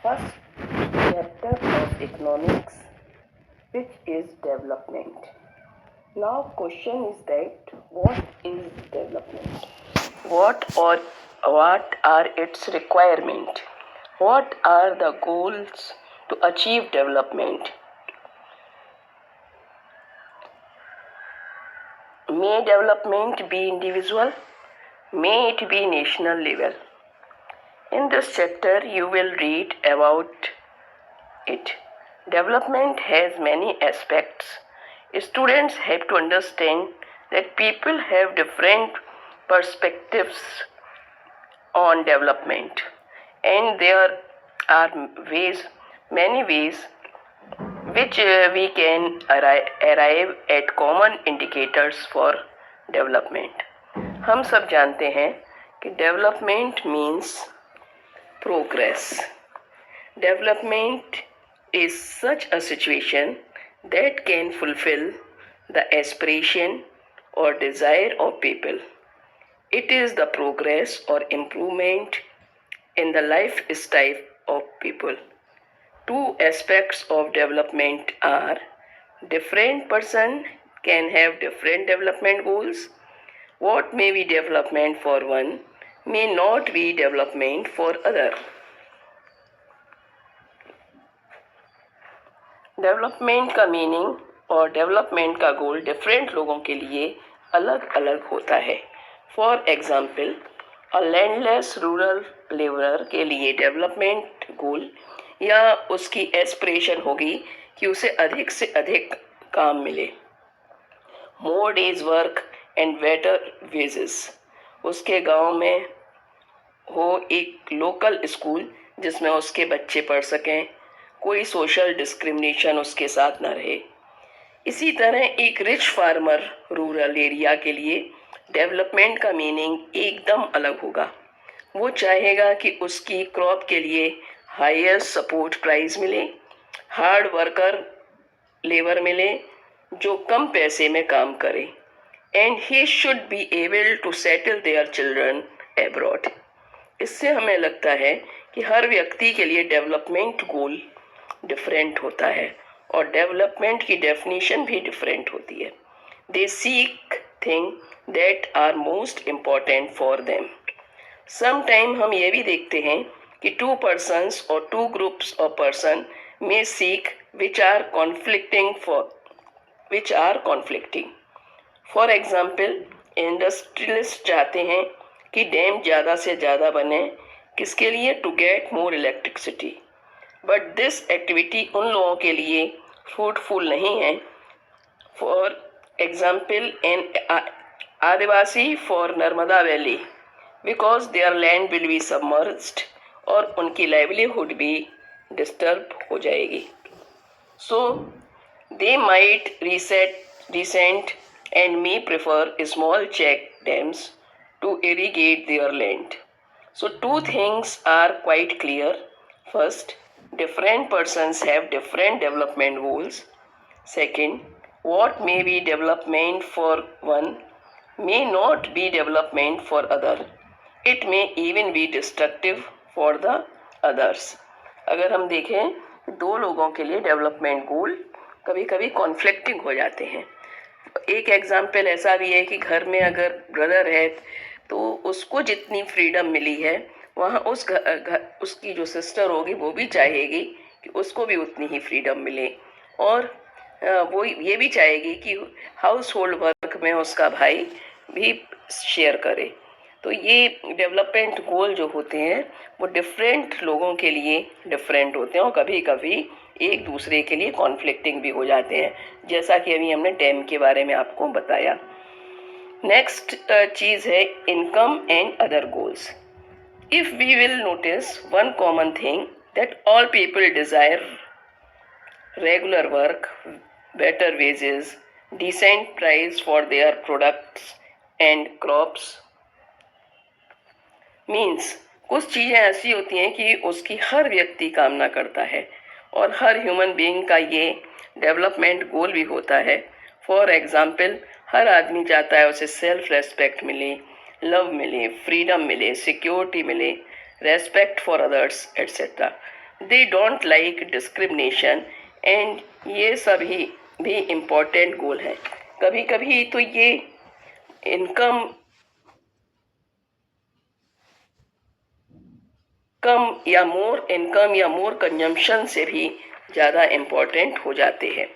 first chapter of economics, which is development. Now question is that what is development? What are its requirements? What are the goals to achieve development? May development be individual, may it be national level. In this chapter you will read about it. Development has many aspects. Students have to understand that people have different perspectives on development, and there are many ways which we can arrive at common indicators for development. हम सब जानते हैं कि development means progress. Development is such a situation that can fulfill the aspiration or desire of people. It is the progress or improvement in the lifestyle of people. Two aspects of development are different person can have different development goals. What may be development for one may not be development for other. Development का meaning और development का गोल different लोगों के लिए अलग अलग होता है. For example, a landless rural labourer के लिए डेवलपमेंट गोल या उसकी एस्पिरेशन होगी कि उसे अधिक से अधिक काम मिले, more days work and better wages. उसके गांव में हो एक लोकल स्कूल जिसमें उसके बच्चे पढ़ सकें, कोई सोशल डिस्क्रिमिनेशन उसके साथ न रहे. इसी तरह एक रिच फार्मर रूरल एरिया के लिए डेवलपमेंट का मीनिंग एकदम अलग होगा. वो चाहेगा कि उसकी क्रॉप के लिए हाईएस्ट सपोर्ट प्राइस मिले, हार्ड वर्कर लेबर मिले जो कम पैसे में काम करे, and he should be able to settle their children abroad. इससे हमें लगता है कि हर व्यक्ति के लिए डेवलपमेंट गोल डिफरेंट होता है और डेवलपमेंट की डेफिनेशन भी डिफरेंट होती है. They seek thing that are most important for them. Sometime हम ये भी देखते हैं कि टू पर्सन्स और टू ग्रुप्स ऑफ पर्सन में seek which are conflicting. For example, industrialist चाहते हैं कि डैम ज़्यादा से ज़्यादा बने, किसके लिए? To get more electricity. But this activity उन लोगों के लिए फ्रूटफुल नहीं है. For example, an Adivasi for Narmada valley, because their land will be submerged और उनकी लाइवलीहुड भी डिस्टर्ब हो जाएगी. So they might resent and may prefer small check dams to irrigate their land. So two things are quite clear. First, different persons have different development goals. Second, what may be development for one may not be development for other. It may even be destructive for the others. अगर हम देखें, दो लोगों के लिए development गोल कभी कभी conflicting हो जाते हैं. एक एग्जाम्पल ऐसा भी है कि घर में अगर ब्रदर है तो उसको जितनी फ्रीडम मिली है वहाँ उसकी जो सिस्टर होगी वो भी चाहेगी कि उसको भी उतनी ही फ्रीडम मिले, और वो ये भी चाहेगी कि हाउस होल्ड वर्क में उसका भाई भी शेयर करे. तो ये डेवलपमेंट गोल जो होते हैं वो डिफरेंट लोगों के लिए डिफरेंट होते हैं और कभी कभी एक दूसरे के लिए कॉन्फ्लिक्टिंग भी हो जाते हैं, जैसा कि अभी हमने डैम के बारे में आपको बताया. नेक्स्ट चीज़ है income and other goals. If we will notice one common thing that all people desire regular work, better wages, decent price for their products and crops. Means कुछ चीज़ें ऐसी होती हैं कि उसकी हर व्यक्ति कामना करता है और हर ह्यूमन बीइंग का ये डेवलपमेंट गोल भी होता है. फॉर एग्जाम्पल, हर आदमी चाहता है उसे सेल्फ रेस्पेक्ट मिले, लव मिले, फ्रीडम मिले, सिक्योरिटी मिले, respect for others etcetera. They don't like discrimination, and ये सभी भी इम्पोर्टेंट गोल है। कभी कभी तो ये इनकम इनकम या मोर कंजम्पशन से भी ज़्यादा इम्पोर्टेंट हो जाते हैं,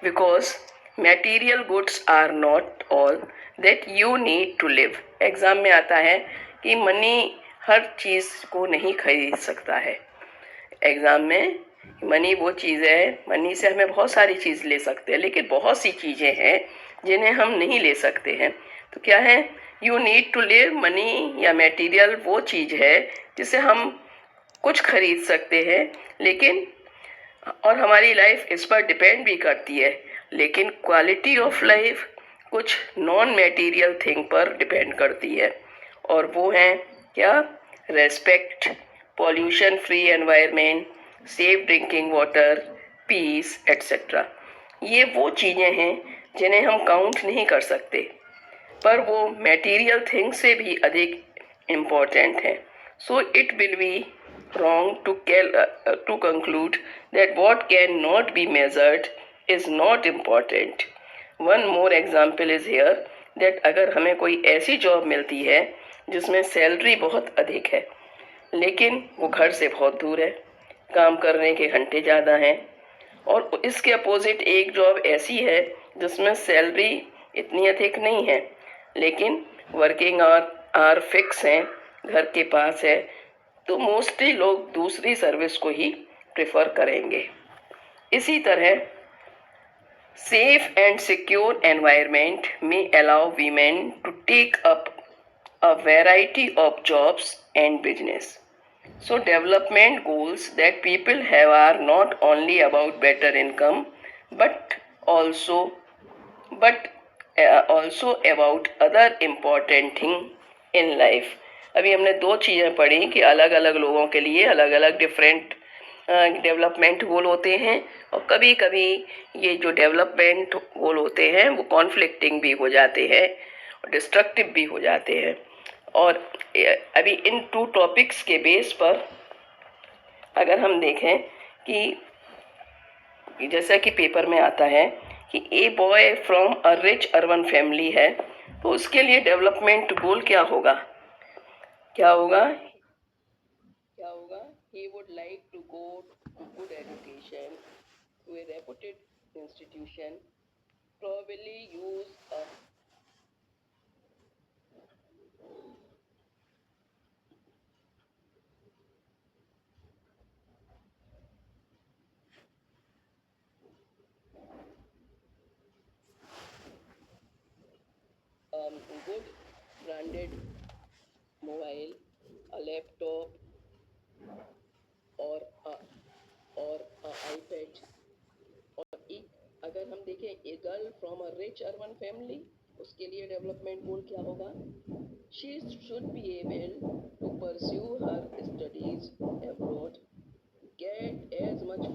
because material goods are not all that you need to live. Exam में आता है कि मनी हर चीज़ को नहीं खरीद सकता है। एग्ज़ाम में मनी वो चीज़ है, मनी से हमें बहुत सारी चीज़ ले सकते हैं, लेकिन बहुत सी चीज़ें हैं जिन्हें हम नहीं ले सकते हैं। तो क्या है, you need to live. Money या मटेरियल वो चीज़ है जिसे हम कुछ खरीद सकते हैं, लेकिन और हमारी लाइफ इस पर डिपेंड भी करती है, लेकिन क्वालिटी ऑफ लाइफ कुछ नॉन मटेरियल थिंग पर डिपेंड करती है, और वो हैं क्या, respect, pollution free environment, safe drinking water, peace etcetera. ये वो चीज़ें हैं जिन्हें हम काउंट नहीं कर सकते, पर वो मटेरियल थिंग से भी अधिक इम्पोर्टेंट है। So it will be wrong to conclude that what cannot be measured is not important. One more example is here that अगर हमें कोई ऐसी जॉब मिलती है जिसमें सैलरी बहुत अधिक है, लेकिन वो घर से बहुत दूर है, काम करने के घंटे ज़्यादा हैं, और इसके अपोजिट एक जॉब ऐसी है जिसमें सैलरी इतनी अधिक नहीं है, लेकिन वर्किंग आवर फिक्स हैं, घर के पास है, तो मोस्टली लोग दूसरी सर्विस को ही प्रेफर करेंगे। इसी तरह सेफ एंड सिक्योर एनवायरनमेंट में allow women to take up a variety of jobs and business. So development goals that people have are not only about better income but also but also about other important thing in life. अभी हमने दो चीज़ें पढ़ी कि अलग अलग लोगों के लिए अलग अलग डिफरेंट डेवलपमेंट गोल होते हैं, और कभी कभी ये जो डेवलपमेंट गोल होते हैं वो कॉन्फ्लिक्टिंग भी हो जाते हैं और डिस्ट्रक्टिव भी हो जाते हैं। और अभी इन टू टॉपिक्स के बेस पर अगर हम देखें कि जैसा कि पेपर में आता है कि a boy from a rich urban family है, तो उसके लिए डेवलपमेंट गोल क्या होगा, क्या होगा क्या होगा he would like to go to good education to a reputed institution, probably use a good branded mobile, a laptop, और iPad। और एक अगर हम देखें a girl from a rich urban family, उसके लिए डेवलपमेंट गोल क्या होगा, she should be able to pursue her studies abroad, get as much